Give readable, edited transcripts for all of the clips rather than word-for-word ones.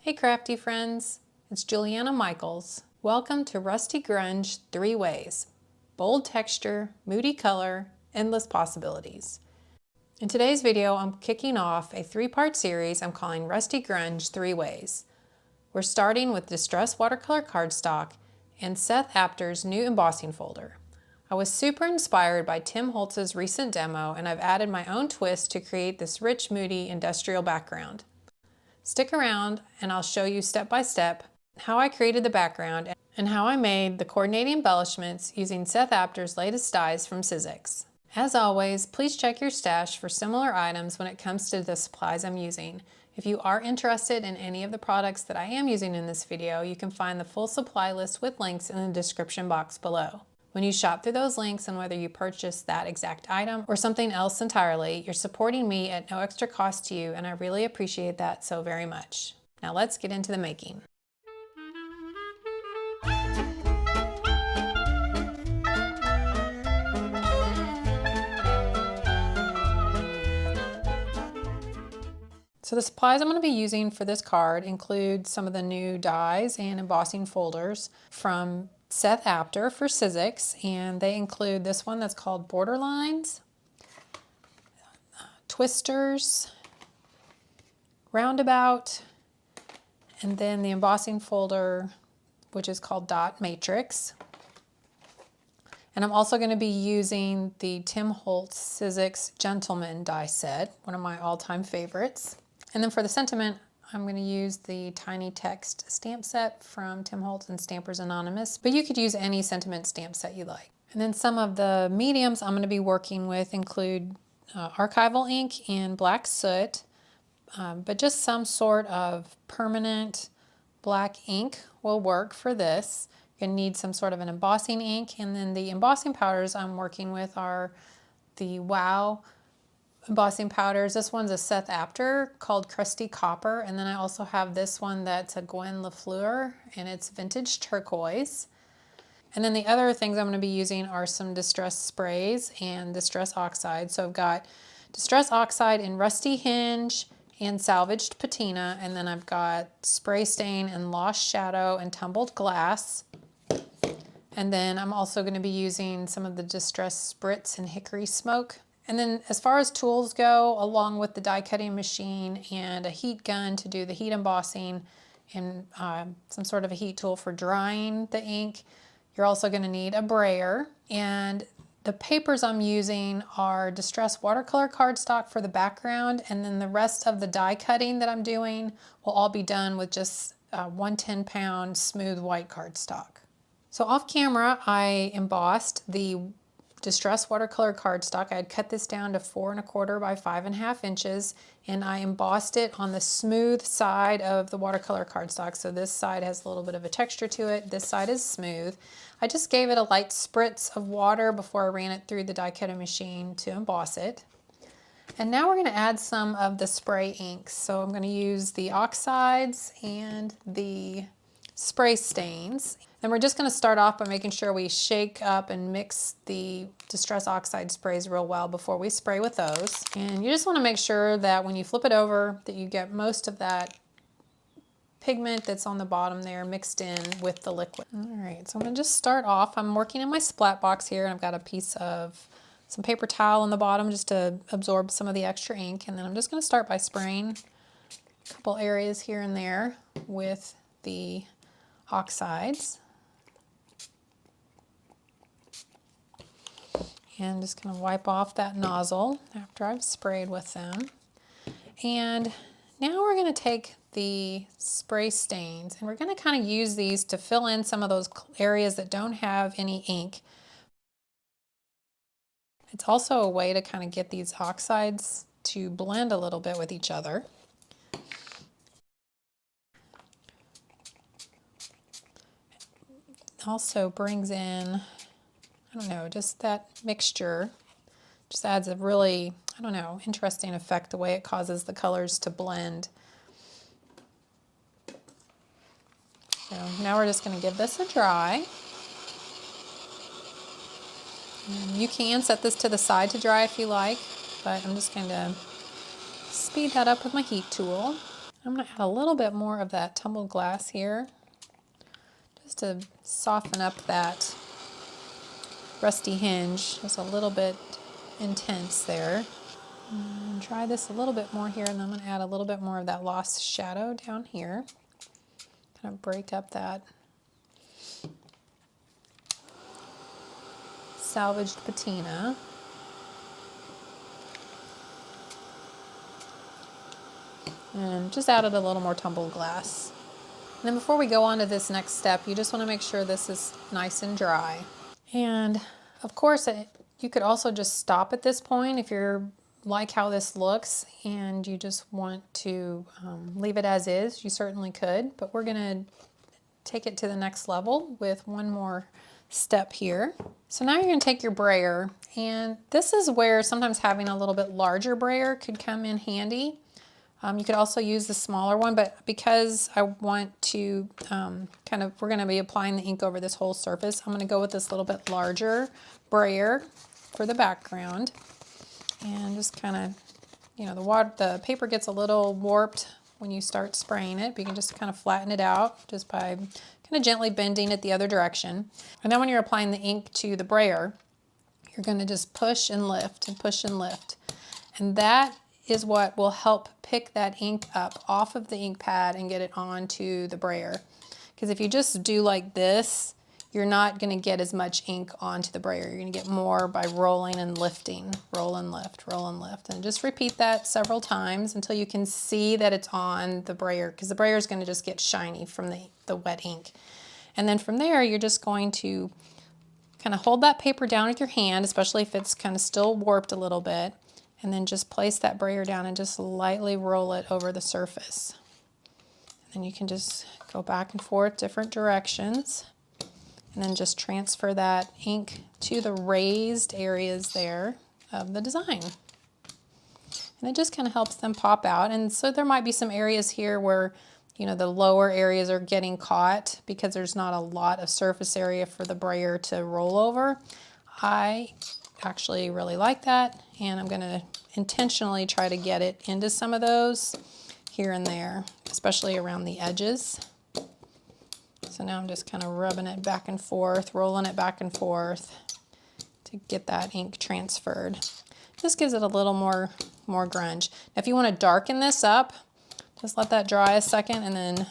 Hey crafty friends, it's Juliana Michaels. Welcome to Rusty Grunge 3 Ways. Bold texture, moody color, endless possibilities. In today's video, I'm kicking off a 3-part series I'm calling Rusty Grunge 3 Ways. We're starting with Distress Watercolor Cardstock and Seth Apter's new embossing folder. I was super inspired by Tim Holtz's recent demo, and I've added my own twist to create this rich, moody, industrial background. Stick around and I'll show you step by step how I created the background and how I made the coordinating embellishments using Seth Apter's latest dyes from Sizzix. As always, please check your stash for similar items when it comes to the supplies I'm using. If you are interested in any of the products that I am using in this video, you can find the full supply list with links in the description box below. When you shop through those links, and whether you purchase that exact item or something else entirely, you're supporting me at no extra cost to you, and I really appreciate that so very much. Now let's get into the making. So the supplies I'm going to be using for this card include some of the new dies and embossing folders from Seth Apter for Sizzix, and they include this one that's called Borderlines, Twisters, Roundabout, and then the embossing folder which is called Dot Matrix. And I'm also going to be using the Tim Holtz Sizzix Gentleman die set, one of my all-time favorites. And then for the sentiment, I'm going to use the Tiny Text stamp set from Tim Holtz and Stampers Anonymous, but you could use any sentiment stamp set you like. And then some of the mediums I'm going to be working with include archival ink and black soot, but just some sort of permanent black ink will work for this. You're going to need some sort of an embossing ink, and then the embossing powders I'm working with are the Wow embossing powders. This one's a Seth Apter called Crusty Copper, and then I also have this one that's a Gwen Lafleur, and it's vintage turquoise. And then the other things I'm going to be using are some Distress sprays and Distress oxide. So I've got Distress oxide in Rusty Hinge and Salvaged Patina, and then I've got Spray Stain and Lost Shadow and Tumbled Glass. And then I'm also going to be using some of the Distress Spritz and Hickory Smoke. And then as far as tools go, along with the die cutting machine and a heat gun to do the heat embossing and some sort of a heat tool for drying the ink, you're also going to need a brayer. And the papers I'm using are Distress Watercolor Cardstock for the background, and then the rest of the die cutting that I'm doing will all be done with just 1 10-pound smooth white cardstock. So off camera, I embossed the Distress Watercolor Cardstock. I had cut this down to 4 1/4 by 5 1/2 inches, and I embossed it on the smooth side of the watercolor cardstock. So this side has a little bit of a texture to it. This side is smooth. I just gave it a light spritz of water before I ran it through the die cutting machine to emboss it. And now we're going to add some of the spray inks. So I'm going to use the oxides and the spray stains. And we're just going to start off by making sure we shake up and mix the Distress Oxide sprays real well before we spray with those. And you just want to make sure that when you flip it over that you get most of that pigment that's on the bottom there mixed in with the liquid. All right, so I'm going to just start off. I'm working in my splat box here, and I've got a piece of some paper towel on the bottom just to absorb some of the extra ink. And then I'm just going to start by spraying a couple areas here and there with the oxides. And just going to wipe off that nozzle after I've sprayed with them. And now we're going to take the spray stains, and we're going to kind of use these to fill in some of those areas that don't have any ink. It's also a way to kind of get these oxides to blend a little bit with each other. Also brings in, I don't know, just that mixture just adds a really, I don't know, interesting effect, the way it causes the colors to blend. So now we're just going to give this a dry. And you can set this to the side to dry if you like, but I'm just going to speed that up with my heat tool. I'm going to add a little bit more of that tumbled glass here, just to soften up that rusty hinge. Just a little bit intense there. And try this a little bit more here, and then I'm going to add a little bit more of that lost shadow down here. Kind of break up that salvaged patina. And just added a little more tumbled glass. And then before we go on to this next step, you just want to make sure this is nice and dry. And of course, you could also just stop at this point if you're like how this looks and you just want to leave it as is. You certainly could, but we're going to take it to the next level with one more step here. So now you're going to take your brayer, and this is where sometimes having a little bit larger brayer could come in handy. You could also use the smaller one, but because I want to we're going to be applying the ink over this whole surface, I'm going to go with this little bit larger brayer for the background. And just kind of, the paper gets a little warped when you start spraying it, but you can just kind of flatten it out just by kind of gently bending it the other direction. And then when you're applying the ink to the brayer, you're going to just push and lift and push and lift. And that is what will help pick that ink up off of the ink pad and get it onto the brayer. Because if you just do like this, you're not going to get as much ink onto the brayer. You're going to get more by rolling and lifting. Roll and lift, roll and lift. And just repeat that several times until you can see that it's on the brayer, because the brayer is going to just get shiny from the wet ink. And then from there, you're just going to kind of hold that paper down with your hand, especially if it's kind of still warped a little bit, and then just place that brayer down and just lightly roll it over the surface. And then you can just go back and forth different directions. And then just transfer that ink to the raised areas there of the design. And it just kind of helps them pop out. And so there might be some areas here where, the lower areas are getting caught because there's not a lot of surface area for the brayer to roll over. I actually really like that, and I'm going to intentionally try to get it into some of those here and there, especially around the edges. So now I'm just kind of rubbing it back and forth, rolling it back and forth to get that ink transferred. This gives it a little more grunge. Now if you want to darken this up, just let that dry a second and then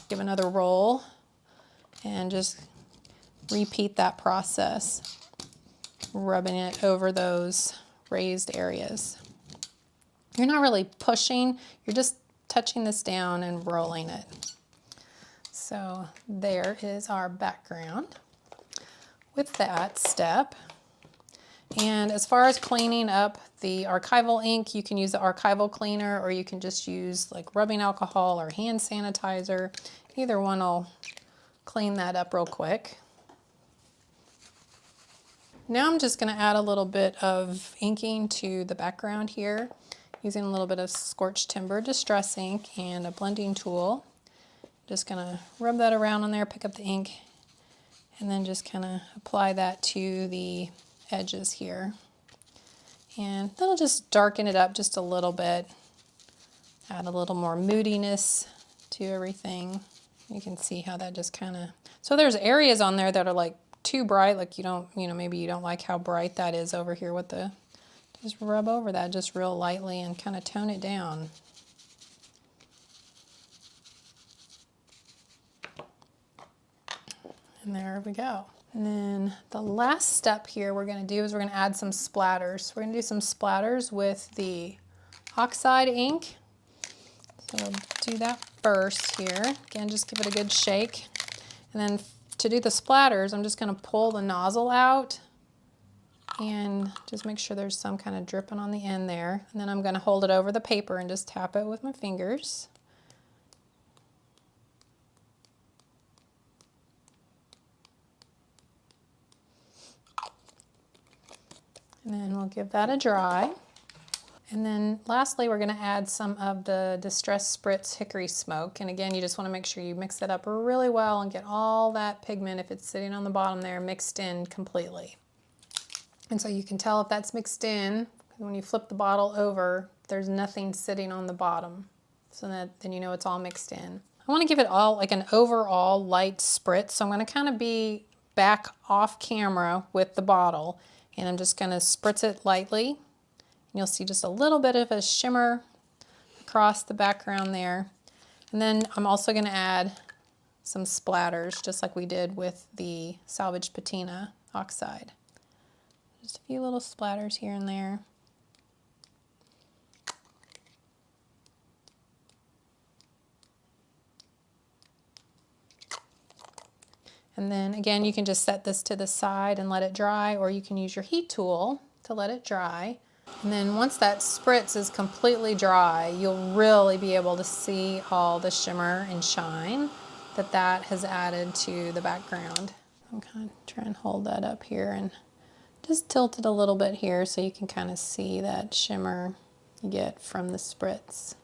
give another roll and just repeat that process, rubbing it over those raised areas. You're not really pushing, you're just touching this down and rolling it. So there is our background with that step. And as far as cleaning up the archival ink, you can use the archival cleaner, or you can just use like rubbing alcohol or hand sanitizer. Either one will clean that up real quick. Now I'm just going to add a little bit of inking to the background here, using a little bit of Scorched Timber Distress ink and a blending tool. Just going to rub that around on there, pick up the ink, and then just kind of apply that to the edges here. And that'll just darken it up just a little bit, add a little more moodiness to everything. You can see how that just kind of, so there's areas on there that are like too bright, like maybe you don't like how bright that is over here with the, just rub over that just real lightly and kind of tone it down. And there we go. And then the last step here we're going to do is we're going to add some splatters. We're going to do some splatters with the oxide ink. So we'll do that first here. Again, just give it a good shake. And then to do the splatters, I'm just going to pull the nozzle out and just make sure there's some kind of dripping on the end there. And then I'm going to hold it over the paper and just tap it with my fingers. And then we'll give that a dry. And then lastly, we're going to add some of the Distress Spritz Hickory Smoke. And again, you just want to make sure you mix that up really well and get all that pigment, if it's sitting on the bottom there, mixed in completely. And so you can tell if that's mixed in when you flip the bottle over, there's nothing sitting on the bottom. so that then you know it's all mixed in. I want to give it all like an overall light spritz, so I'm going to kind of be back off camera with the bottle, and I'm just going to spritz it lightly. And you'll see just a little bit of a shimmer across the background there. And then I'm also going to add some splatters, just like we did with the salvaged patina oxide. Just a few little splatters here and there. And then again, you can just set this to the side and let it dry, or you can use your heat tool to let it dry. And then once that spritz is completely dry, you'll really be able to see all the shimmer and shine that has added to the background. I'm kind of trying to hold that up here and just tilt it a little bit here so you can kind of see that shimmer you get from the spritz.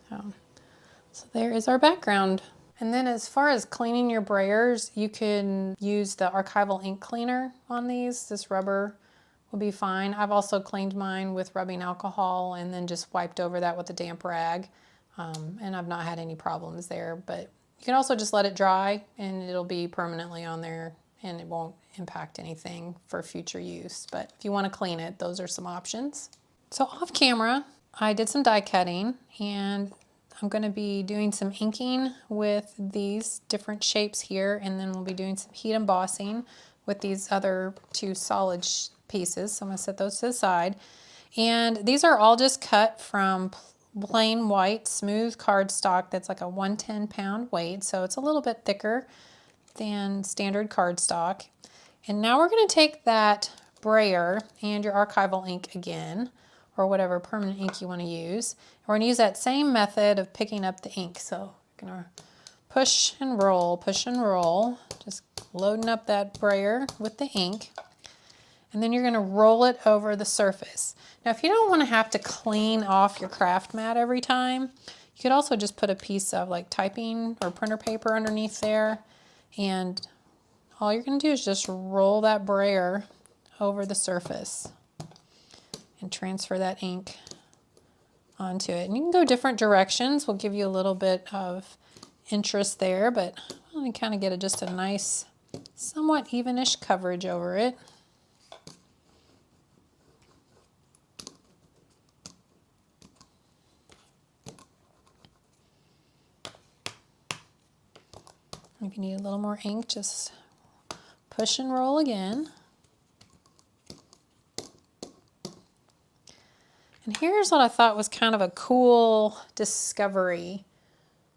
So there is our background. And then as far as cleaning your brayers, you can use the archival ink cleaner on these. This rubber will be fine. I've also cleaned mine with rubbing alcohol and then just wiped over that with a damp rag. And I've not had any problems there, but you can also just let it dry and it'll be permanently on there and it won't impact anything for future use. But if you want to clean it, those are some options. So off camera, I did some die cutting, and I'm going to be doing some inking with these different shapes here, and then we'll be doing some heat embossing with these other two solid pieces. So I'm going to set those to the side. And these are all just cut from plain white smooth cardstock that's like a 110 pound weight, so it's a little bit thicker than standard cardstock. And now we're going to take that brayer and your archival ink again, or whatever permanent ink you want to use. And we're going to use that same method of picking up the ink. So we're going to push and roll, just loading up that brayer with the ink. And then you're going to roll it over the surface. Now, if you don't want to have to clean off your craft mat every time, you could also just put a piece of like typing or printer paper underneath there. And all you're going to do is just roll that brayer over the surface and transfer that ink onto it. And you can go different directions. We'll give you a little bit of interest there, but I'm going to kind of get just a nice, somewhat evenish coverage over it. If you need a little more ink, just push and roll again. And here's what I thought was kind of a cool discovery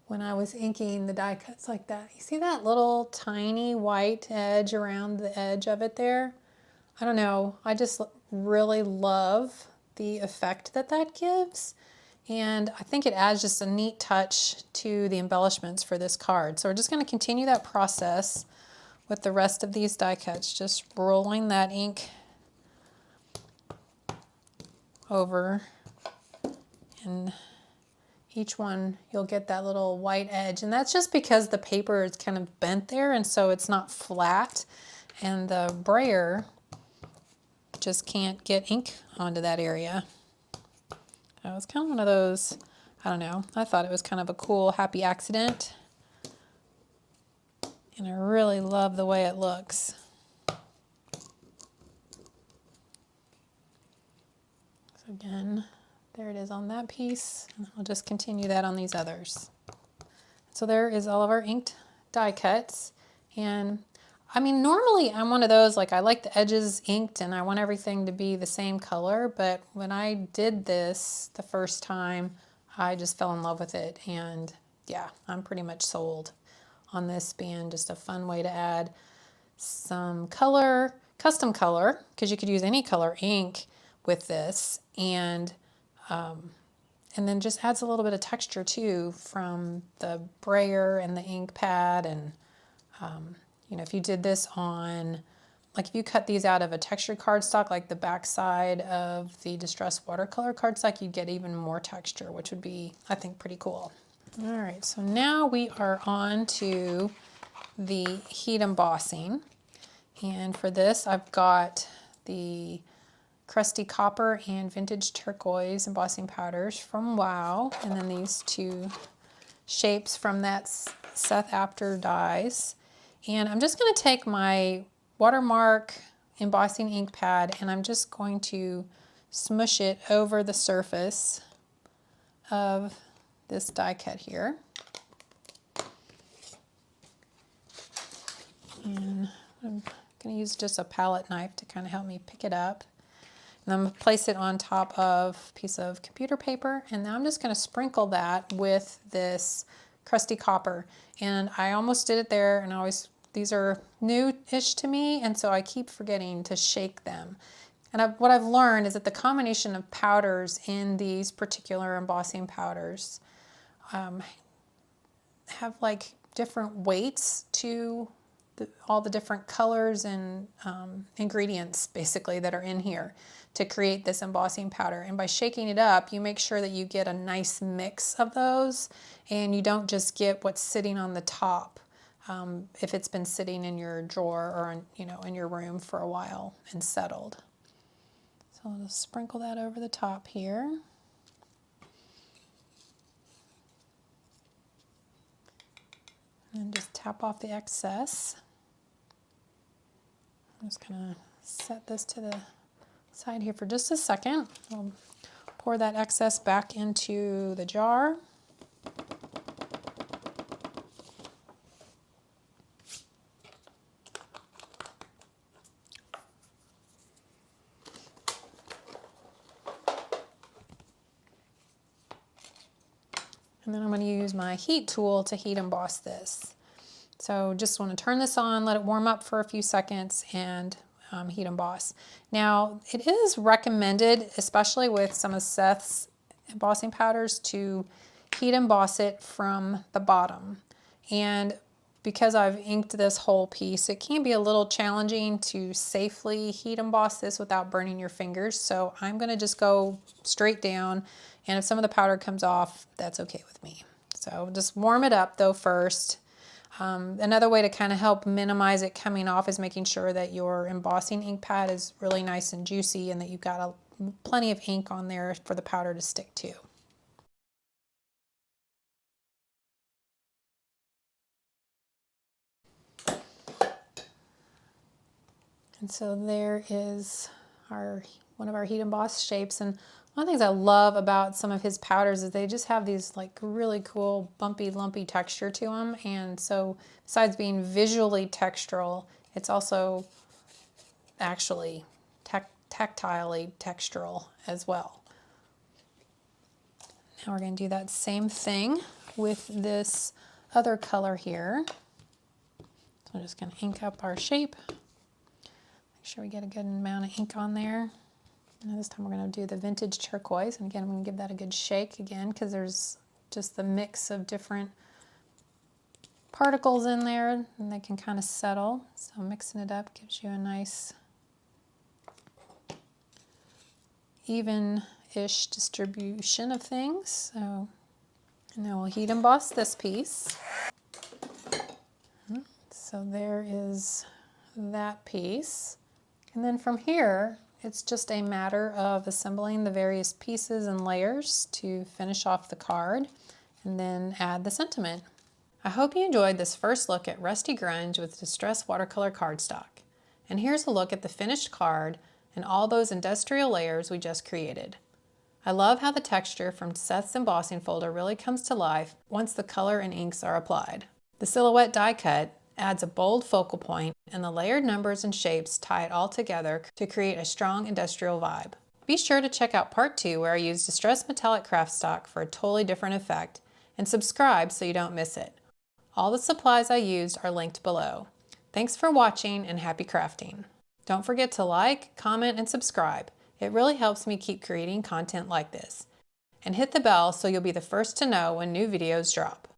when I was inking the die cuts like that. You see that little tiny white edge around the edge of it there? I don't know, I just really love the effect that gives. And I think it adds just a neat touch to the embellishments for this card. So we're just going to continue that process with the rest of these die cuts, just rolling that ink over, and each one you'll get that little white edge, and that's just because the paper is kind of bent there, and so it's not flat, and the brayer just can't get ink onto that area. So it's kind of one of those, I don't know, I thought it was kind of a cool happy accident, and I really love the way it looks. So again, there it is on that piece, and I'll just continue that on these others. So there is all of our inked die cuts, and I mean, normally I'm one of those, like I like the edges inked and I want everything to be the same color, but when I did this the first time, I just fell in love with it, and yeah, I'm pretty much sold on this being just a fun way to add some color, custom color, because you could use any color ink with this, and then just adds a little bit of texture too from the brayer and the ink pad. And you know, if you did this on, like if you cut these out of a textured cardstock, like the back side of the Distress Watercolor Cardstock, you'd get even more texture, which would be, I think, pretty cool. All right, so now we are on to the heat embossing. And for this, I've got the Crusty Copper and Vintage Turquoise embossing powders from Wow, and then these two shapes from that Seth Apter dies. And I'm just going to take my watermark embossing ink pad and I'm just going to smush it over the surface of this die cut here. And I'm going to use just a palette knife to kind of help me pick it up. And I'm going to place it on top of a piece of computer paper, and now I'm just going to sprinkle that with this Crusty Copper. And I almost did it there, and these are new-ish to me, and so I keep forgetting to shake them. And what I've learned is that the combination of powders in these particular embossing powders have like different weights to all the different colors and ingredients basically that are in here to create this embossing powder. And by shaking it up, you make sure that you get a nice mix of those and you don't just get what's sitting on the top if it's been sitting in your drawer or in your room for a while and settled. So I'll just sprinkle that over the top here. And just tap off the excess. I'm just going to set this to the side here for just a second. I'll pour that excess back into the jar. And then I'm going to use my heat tool to heat emboss this. So just want to turn this on, let it warm up for a few seconds, and heat emboss. Now, it is recommended, especially with some of Seth's embossing powders, to heat emboss it from the bottom. And because I've inked this whole piece, it can be a little challenging to safely heat emboss this without burning your fingers. So I'm going to just go straight down, and if some of the powder comes off, that's okay with me. So just warm it up though first. Another way to kind of help minimize it coming off is making sure that your embossing ink pad is really nice and juicy and that you've got plenty of ink on there for the powder to stick to. And so there is one of our heat embossed shapes. And one of the things I love about some of his powders is they just have these like really cool bumpy, lumpy texture to them. And so besides being visually textural, it's also actually tactilely textural as well. Now we're going to do that same thing with this other color here. So I'm just going to ink up our shape. Make sure we get a good amount of ink on there. And this time we're going to do the Vintage Turquoise. And again, I'm going to give that a good shake again because there's just the mix of different particles in there and they can kind of settle. So mixing it up gives you a nice even-ish distribution of things. So, and then we'll heat emboss this piece. So there is that piece. And then from here, it's just a matter of assembling the various pieces and layers to finish off the card and then add the sentiment. I hope you enjoyed this first look at Rusty Grunge with Distress Watercolor Cardstock. And here's a look at the finished card and all those industrial layers we just created. I love how the texture from Seth's embossing folder really comes to life once the color and inks are applied. The silhouette die cut adds a bold focal point, and the layered numbers and shapes tie it all together to create a strong industrial vibe. Be sure to check out part 2 where I use Distress Metallic Craftstock for a totally different effect, and subscribe so you don't miss it. All the supplies I used are linked below. Thanks for watching and happy crafting. Don't forget to like, comment, and subscribe. It really helps me keep creating content like this. And hit the bell so you'll be the first to know when new videos drop.